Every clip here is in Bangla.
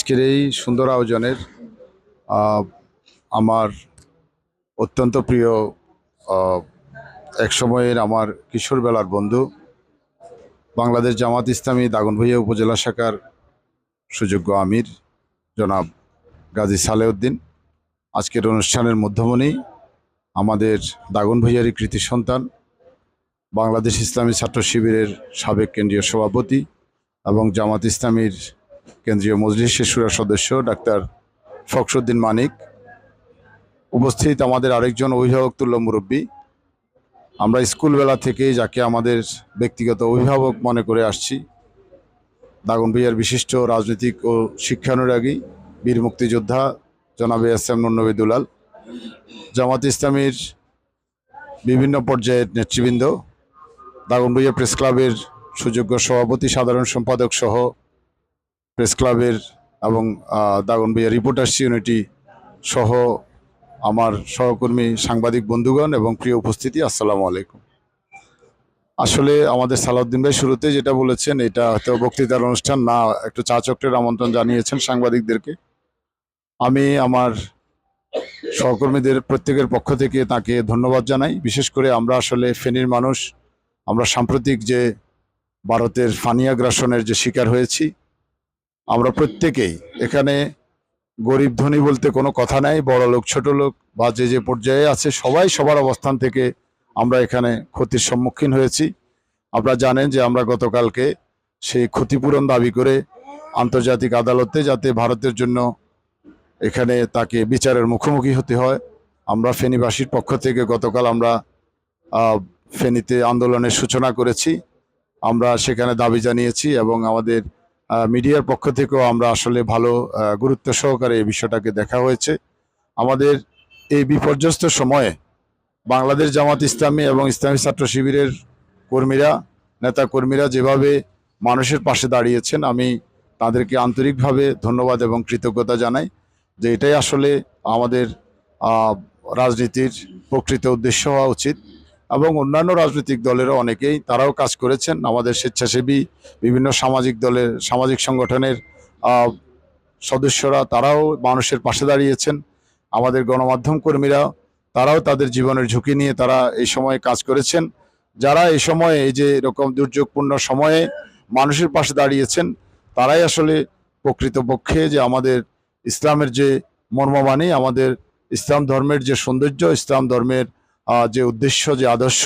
আজকের এই সুন্দর আয়োজনের আমার অত্যন্ত প্রিয় এক সময়ের আমার কিশোরবেলার বন্ধু বাংলাদেশ জামাত ইসলামী দাগনভূঞা উপজেলা শাখার সুযোগ্য আমির জনাব গাজী সালেউদ্দিন আজকের অনুষ্ঠানের মধ্যমণি আমাদের দাগনভূঞারই কৃতি সন্তান বাংলাদেশ ইসলামী ছাত্র শিবিরের সাবেক কেন্দ্রীয় সভাপতি এবং জামাত ইসলামীর কেন্দ্রীয় মজলিসের শুরা সদস্য ডাক্তার ফখরুদ্দিন মানিক, উপস্থিত আমাদের আরেকজন অভিভাবক তুল্য মুরব্বী। আমরা স্কুলবেলা থেকেই যাকে আমাদের ব্যক্তিগত অভিভাবক মনে করে আসছি, দাগনভূঞার বিশিষ্ট রাজনৈতিক ও শিক্ষানুরাগী বীর মুক্তিযোদ্ধা জনাব এস.এম. নুরনবী দুলাল, জামাত ইসলামীর বিভিন্ন পর্যায়ের নেতৃবৃন্দ, দাগনভূঞা প্রেস ক্লাবের সুযোগ্য সভাপতি সাধারণ সম্পাদক সহ প্রেস ক্লাবের এবং দাগনভূঞা রিপোর্টার্স ইউনিটি সহ আমার সহকর্মী সাংবাদিক বন্ধুগণ এবং প্রিয় উপস্থিতি, আসসালামু আলাইকুম। আসলে আমাদের সালাউদ্দিন ভাই শুরুতে যেটা বলেছেন এটা হয়তো বক্তৃতার অনুষ্ঠান না, একটু চা চক্রের আমন্ত্রণ জানিয়েছেন সাংবাদিকদেরকে। আমি আমার সহকর্মীদের প্রত্যেকের পক্ষ থেকে তাকে ধন্যবাদ জানাই। বিশেষ করে আমরা আসলে ফেনীর মানুষ, আমরা সাম্প্রতিক যে ভারতের ফানি আগ্রাসনের যে শিকার হয়েছি, আমরা প্রত্যেকেই এখানে গরিব ধনী বলতে কোনো কথা নাই, বড় লোক ছোট লোক বা যে পর্যায়ে আছে সবাই সবার অবস্থান থেকে আমরা এখানে ক্ষতির সম্মুখীন হয়েছি। আপনারা জানেন যে আমরা গতকালকে সেই ক্ষতিপূরণ দাবি করে আন্তর্জাতিক আদালতে যাতে ভারতের জন্য এখানে তাকে বিচারের মুখোমুখি হতে হয়, আমরা ফেনীবাসীর পক্ষ থেকে গতকাল আমরা ফেনীতে আন্দোলনের সূচনা করেছি। আমরা সেখানে দাবি জানিয়েছি এবং আমাদের মিডিয়ার পক্ষ থেকেও আমরা আসলে ভালো গুরুত্ব সহকারে এই বিষয়টাকে দেখা হয়েছে। আমাদের এই বিপর্যস্ত সময়ে বাংলাদেশ জামাত ইসলামী এবং ইসলামী ছাত্র শিবিরের কর্মীরা, নেতা কর্মীরা যেভাবে মানুষের পাশে দাঁড়িয়েছেন, আমি তাদেরকে আন্তরিকভাবে ধন্যবাদ এবং কৃতজ্ঞতা জানাই। যে এটাই আসলে আমাদের রাজনীতির প্রকৃত উদ্দেশ্য হওয়া উচিত। এবং অন্যান্য রাজনৈতিক দলেরও অনেকেই তারাও কাজ করেছেন, আমাদের স্বেচ্ছাসেবী বিভিন্ন সামাজিক দলের সামাজিক সংগঠনের সদস্যরা তারাও মানুষের পাশে দাঁড়িয়েছেন। আমাদের গণমাধ্যম কর্মীরা তারাও তাদের জীবনের ঝুঁকি নিয়ে তারা এই সময়ে কাজ করেছেন। যারা এই সময়ে এই যে এরকম দুর্যোগপূর্ণ সময়ে মানুষের পাশে দাঁড়িয়েছেন, তারাই আসলে প্রকৃতপক্ষে যে আমাদের ইসলামের যে মর্মবাণী, আমাদের ইসলাম ধর্মের যে সৌন্দর্য, ইসলাম ধর্মের যে উদ্দেশ্য, যে আদর্শ,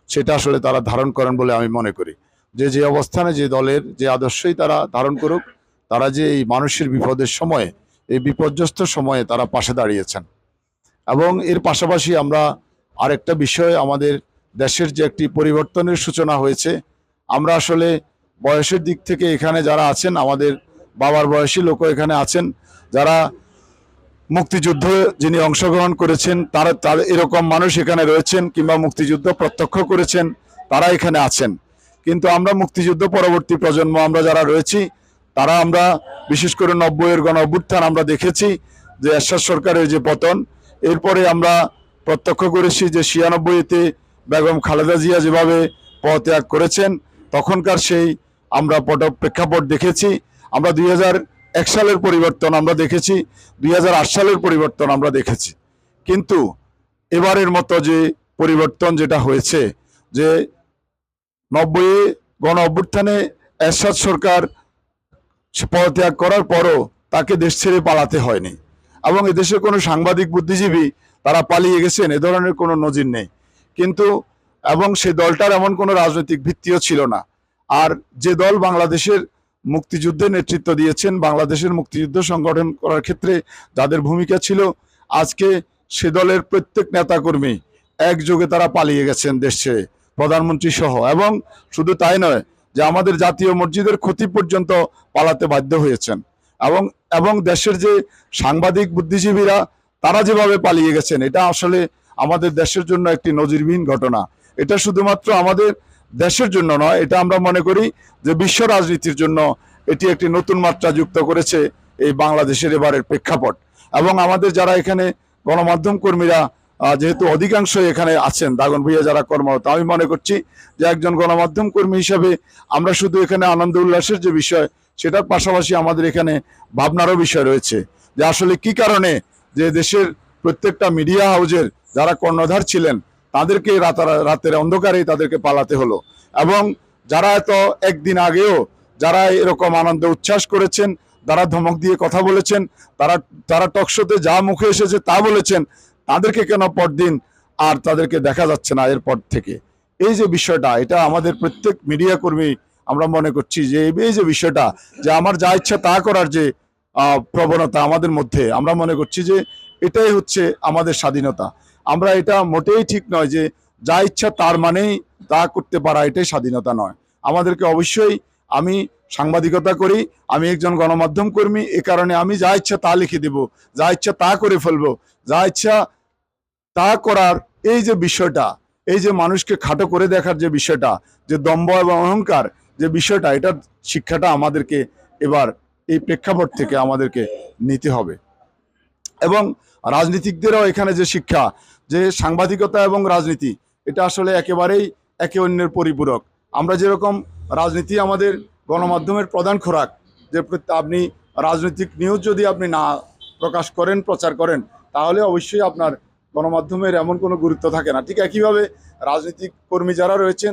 সেটা আসলে তারা ধারণ করেন বলে আমি মনে করি। যে অবস্থানে যে দলের যে আদর্শই তারা ধারণ করুক, তারা যে এই মানুষের বিপদের সময়ে, এই বিপর্যস্ত সময়ে তারা পাশে দাঁড়িয়েছেন। এবং এর পাশাপাশি আমরা আরেকটা বিষয়, আমাদের দেশের যে একটি পরিবর্তনের সূচনা হয়েছে, আমরা আসলে বয়সের দিক থেকে এখানে যারা আছেন, আমাদের বাবার বয়সী লোকও এখানে আছেন, যারা মুক্তিযুদ্ধে যিনি অংশগ্রহণ করেছেন তারা এরকম মানুষ এখানে রয়েছেন, কিংবা মুক্তিযুদ্ধ প্রত্যক্ষ করেছেন তারা এখানে আছেন। কিন্তু আমরা মুক্তিযুদ্ধ পরবর্তী প্রজন্ম আমরা যারা রয়েছি, তারা আমরা বিশেষ করে 90-এর গণ অভ্যুত্থান আমরা দেখেছি, যে এরশাদ সরকারের যে পতন, এরপরে আমরা প্রত্যক্ষ করেছি যে 96-তে বেগম খালেদা জিয়া যেভাবে পদত্যাগ করেছেন, তখনকার সেই আমরা প্রেক্ষাপট দেখেছি। আমরা 2001 সালের পরিবর্তন আমরা দেখেছি, 2008 সালের পরিবর্তন আমরা দেখেছি। কিন্তু এবারের মতো যে পরিবর্তন যেটা হয়েছে, যে 90-এ গণ অভ্যুত্থানে এরশাদ সরকার পদত্যাগ করার পরও তাকে দেশ ছেড়ে পালাতে হয়নি, এবং এদেশে কোনো সাংবাদিক বুদ্ধিজীবী তারা পালিয়ে গেছেন এ ধরনের কোনো নজির নেই। কিন্তু এবং সেই দলটার এমন কোনো রাজনৈতিক ভিত্তিও ছিল না। আর যে দল বাংলাদেশের মুক্তিযুদ্ধে নেতৃত্ব দিয়েছেন, বাংলাদেশের মুক্তিযুদ্ধ সংগঠন করার ক্ষেত্রে যাদের ভূমিকা ছিল, আজকে সে দলের প্রত্যেক নেতাকর্মী একযোগে তারা পালিয়ে গেছেন দেশ ছেড়ে, প্রধানমন্ত্রী সহ। এবং শুধু তাই নয়, যে আমাদের জাতীয় মসজিদের ক্ষতি পর্যন্ত পালাতে বাধ্য হয়েছেন। এবং দেশের যে সাংবাদিক বুদ্ধিজীবীরা তারা যেভাবে পালিয়ে গেছেন, এটা আসলে আমাদের দেশের জন্য একটি নজিরবিহীন ঘটনা। এটা শুধুমাত্র আমাদের দেশের জন্য নয়, এটা আমরা মনে করি যে বিশ্ব রাজনীতির জন্য এটি একটি নতুন মাত্রা যুক্ত করেছে এই বাংলাদেশের এবারের প্রেক্ষাপট। এবং আমাদের যারা এখানে গণমাধ্যম কর্মীরা, যেহেতু অধিকাংশ এখানে আছেন দাগনভূঞা যারা কর্মরত, আমি মনে করছি যে একজন গণমাধ্যম কর্মী হিসাবে আমরা শুধু এখানে আনন্দ উল্লাসের যে বিষয় সেটার পাশাপাশি আমাদের এখানে ভাবনারও বিষয় রয়েছে যে আসলে কি কারণে যে দেশের প্রত্যেকটা মিডিয়া হাউজের যারা কর্ণধার ছিলেন তাদেরকে রাতের অন্ধকারেই তাদেরকে পালাতে হলো, এবং যারা এত একদিন আগেও যারা এরকম আনন্দ উচ্ছ্বাস করেছেন, যারা ধমক দিয়ে কথা বলেছেন, তারা তারা টকশোতে যা মুখে এসেছে তা বলেছেন, তাদেরকে কেন পরদিন আর তাদেরকে দেখা যাচ্ছে না এরপর থেকে? এই যে বিষয়টা, এটা আমাদের প্রত্যেক মিডিয়া কর্মী আমরা মনে করছি যে এই যে বিষয়টা, যে আমার যা ইচ্ছা তা করার যে প্রবণতা আমাদের মধ্যে, আমরা মনে করছি যে এটাই হচ্ছে আমাদের স্বাধীনতা। আমরা এটা মোটেই ঠিক নয় যে যা ইচ্ছা তার মানেই তা করতে পারা, এটাই স্বাধীনতা নয়। আমাদেরকে অবশ্যই, আমি সাংবাদিকতা করি, আমি একজন গণমাধ্যম কর্মী, এ কারণে আমি যা ইচ্ছা তা লিখে দেব, যা ইচ্ছা তা করে ফেলবো, যা ইচ্ছা তা করার এই যে বিষয়টা, এই যে মানুষকে খাটো করে দেখার যে বিষয়টা, যে দম্ভ এবং অহংকার যে বিষয়টা, এটার শিক্ষাটা আমাদেরকে এবার এই প্রেক্ষাপট থেকে আমাদেরকে নিতে হবে। এবং রাজনীতিকদেরও এখানে যে শিক্ষা, যে সাংবাদিকতা এবং রাজনীতি এটা আসলে একেবারেই একে অন্যের পরিপূরক। আমরা যেরকম রাজনীতি আমাদের গণমাধ্যমের প্রধান খোরাক, যে আপনি রাজনৈতিক নিউজ যদি আপনি না প্রকাশ করেন, প্রচার করেন, তাহলে অবশ্যই আপনার গণমাধ্যমের এমন কোনো গুরুত্ব থাকে না। ঠিক একইভাবে রাজনৈতিক কর্মী যারা রয়েছেন,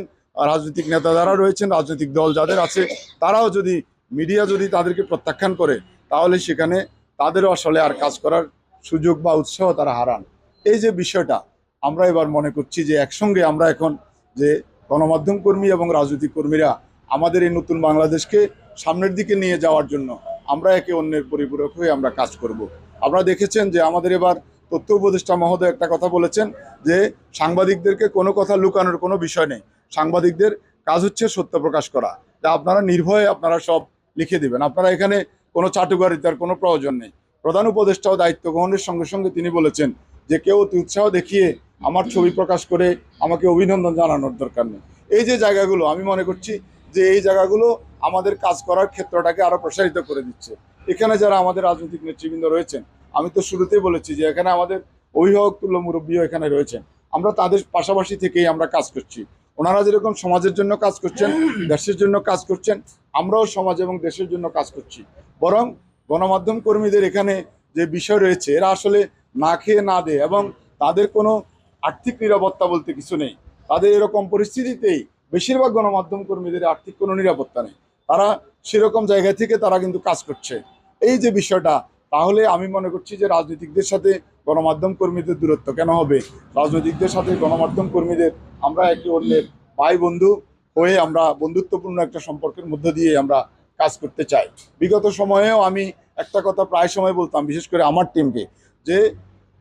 রাজনৈতিক নেতা যারা রয়েছেন, রাজনৈতিক দল যাদের আছে, তারাও যদি মিডিয়া যদি তাদেরকে প্রত্যাখ্যান করে, তাহলে সেখানে তাদেরও আসলে আর কাজ করার সুযোগ বা উৎসাহ তারা হারান। এই যে বিষয়টা আমরা এবার মনে করছি যে একসঙ্গে আমরা এখন যে গণমাধ্যম কর্মী এবং রাজনৈতিক কর্মীরা আমাদের এই নতুন বাংলাদেশকে সামনের দিকে নিয়ে যাওয়ার জন্য আমরা একে অন্যের পরিপূরক হয়ে আমরা কাজ করব। আপনারা দেখেছেন যে আমাদের এবার তথ্য উপদেষ্টা মহোদয় একটা কথা বলেছেন যে সাংবাদিকদেরকে কোনো কথা লুকানোর কোনো বিষয় নেই, সাংবাদিকদের কাজ হচ্ছে সত্য প্রকাশ করা, তা আপনারা নির্ভয়ে আপনারা সব লিখে দিবেন, আপনারা এখানে কোনো চাটুকারিতার কোনো প্রয়োজন নেই। প্রধান উপদেষ্টাও দায়িত্ব গ্রহণের সঙ্গে সঙ্গে তিনি বলেছেন যে কেউ অতি উৎসাহ দেখিয়ে আমার ছবি প্রকাশ করে আমাকে অভিনন্দন জানানোর দরকার নেই। এই যে জায়গাগুলো, আমি মনে করছি যে এই জায়গাগুলো আমাদের কাজ করার ক্ষেত্রটাকে আরো প্রসারিত করে দিচ্ছে। এখানে যারা আমাদের রাজনৈতিক নেতৃবৃন্দ রয়েছেন, আমি তো শুরুতেই বলেছি যে এখানে আমাদের অভিভাবক তুল্য মুরব্বীও এখানে রয়েছেন, আমরা তাদের পাশাপাশি থেকেই আমরা কাজ করছি। ওনারা যেরকম সমাজের জন্য কাজ করছেন, দেশের জন্য কাজ করছেন, আমরাও সমাজ এবং দেশের জন্য কাজ করছি। বরং গণমাধ্যম কর্মীদের এখানে যে বিষয় রয়েছে, এরা আসলে না খেয়ে না দেয় এবং তাদের কোনো আর্থিক নিরাপত্তা বলতে কিছু নেই। তাদের এরকম পরিস্থিতিতেই বেশিরভাগ গণমাধ্যম কর্মীদের আর্থিক কোনো নিরাপত্তা নেই, তারা সেরকম জায়গা থেকে তারা কিন্তু কাজ করছে। এই যে বিষয়টা, তাহলে আমি মনে করছি যে রাজনীতিকদের সাথে গণমাধ্যম কর্মীদের দূরত্ব কেন হবে? রাজনৈতিকদের সাথে গণমাধ্যম কর্মীদের আমরা একে অন্যের ভাই বন্ধু হয়ে আমরা বন্ধুত্বপূর্ণ একটা সম্পর্কের মধ্য দিয়ে আমরা কাজ করতে চাই। বিগত সময়েও আমি একটা কথা প্রায় সময় বলতাম, বিশেষ করে আমার টিমকে, যে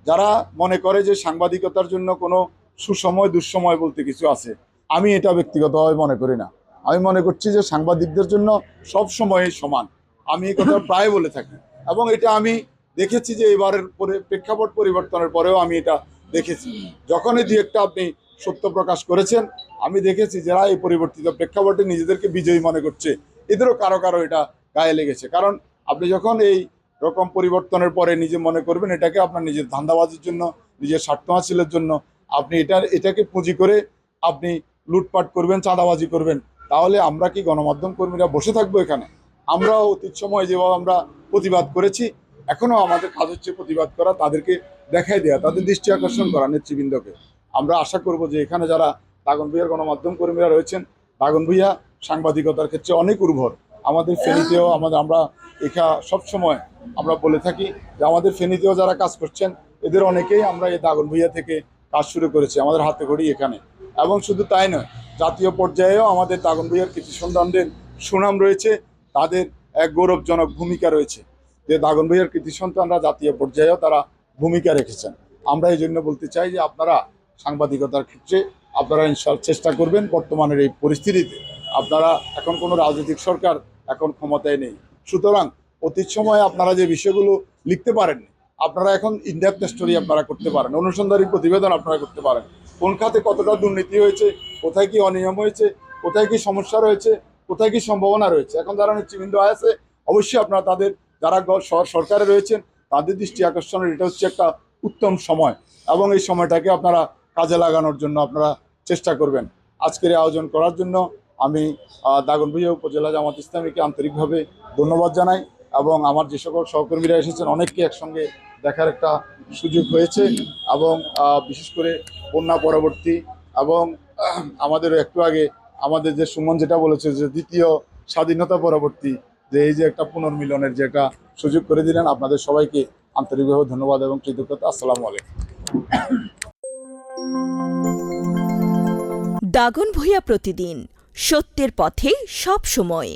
যারা মনে করে যে সাংবাদিকতার জন্য কোনো সুসময় দুঃসময় বলতে কিছু আছে, আমি এটা ব্যক্তিগতভাবে মনে করি না। আমি মনে করছি যে সাংবাদিকদের জন্য সব সময় সমান, আমি এই কথা প্রায় বলে থাকি। এবং এটা আমি দেখেছি যে এবারের পরে প্রেক্ষাপট পরিবর্তনের পরেও আমি এটা দেখেছি, যখনই দু একটা আপনি সত্য প্রকাশ করেছেন, আমি দেখেছি যারা এই পরিবর্তিত প্রেক্ষাপটে নিজেদেরকে বিজয়ী মনে করছে, এদেরও কারো কারো এটা গায়ে লেগেছে। কারণ আপনি যখন এই রকম পরিবর্তনের পরে নিজে মনে করবেন এটাকে আপনার নিজের ধান্দাবাজির জন্য, নিজের স্বার্থ হাসিলের জন্য, আপনি এটাকে পুঁজি করে আপনি লুটপাট করবেন, চাঁদাবাজি করবেন, তাহলে আমরা কি গণমাধ্যম কর্মীরা বসে থাকবো এখানে? আমরাও অতীত সময় যেভাবে আমরা প্রতিবাদ করেছি, এখনও আমাদের কাজ হচ্ছে প্রতিবাদ করা, তাদেরকে দেখাই দেওয়া, তাদের দৃষ্টি আকর্ষণ করা নেতৃবৃন্দকে। আমরা আশা করব যে এখানে যারা দাগন ভূঁইয়ার গণমাধ্যম কর্মীরা রয়েছেন, দাগন ভূঁইয়া সাংবাদিকতার ক্ষেত্রে অনেক উর্বর। আমাদের ফেনীতেও আমরা সবসময় আমরা বলে থাকি যে আমাদের ফেনীতেও যারা কাজ করছেন, এদের অনেকেই আমরা এই দাগন ভূঁইয়া থেকে কাজ শুরু করেছি, আমাদের হাতে খড়ি এখানে। এবং শুধু তাই নয়, জাতীয় পর্যায়েও আমাদের দাগন ভূঁইয়ার কৃতি সন্তানদের সুনাম রয়েছে, তাদের এক গৌরবজনক ভূমিকা রয়েছে, যে দাগন ভূঁইয়ার কৃতি সন্তানরা জাতীয় পর্যায়েও তারা ভূমিকা রেখেছেন। আমরা এই জন্য বলতে চাই যে আপনারা সাংবাদিকতার ক্ষেত্রে আপনারা চেষ্টা করবেন। বর্তমানের এই পরিস্থিতিতে আপনারা, এখন কোনো রাজনৈতিক সরকার এখন ক্ষমতায় নেই, সুতরাং অতীত সময়ে আপনারা যে বিষয়গুলো লিখতে পারেননি, আপনারা এখন ইনডেপথ স্টোরি আপনারা করতে পারেন, অনুসন্ধানী প্রতিবেদন আপনারা করতে পারেন, কোন খাতে কতটা দুর্নীতি হয়েছে, কোথায় কি অনিয়ম হয়েছে, কোথায় কি সমস্যা রয়েছে, কোথায় কি সম্ভাবনা রয়েছে। এখন যারা নেতৃবৃন্দ আছে, অবশ্যই আপনারা তাদের, যারা সরকারে রয়েছেন, তাদের দৃষ্টি আকর্ষণের এটা হচ্ছে একটা উত্তম সময়, এবং এই সময়টাকে আপনারা কাজে লাগানোর জন্য আপনারা চেষ্টা করবেন। আজকের আয়োজন করার জন্য আমি দাগন ভূঁইয়া উপজেলা জামাত ইসলামীকে আন্তরিকভাবে ধন্যবাদ জানাই। এবং আমার যে সকল সহকর্মীরা এসেছেন অনেককে একসঙ্গে দেখার একটা সুযোগ হয়েছে। এবং বিশেষ করে বন্যা পরবর্তী এবং আমাদের একটু আগে আমাদের যে সুমন যেটা বলেছে যে দ্বিতীয় স্বাধীনতা পরবর্তী যে এই যে একটা পুনর্মিলনের যে একটা সুযোগ করে দিলেন, আপনাদের সবাইকে আন্তরিকভাবে ধন্যবাদ এবং কৃতজ্ঞতা। আসসালামু আলাইকুম। দাগনভূঞা প্রতিদিন, সত্যের পথে সব সময়।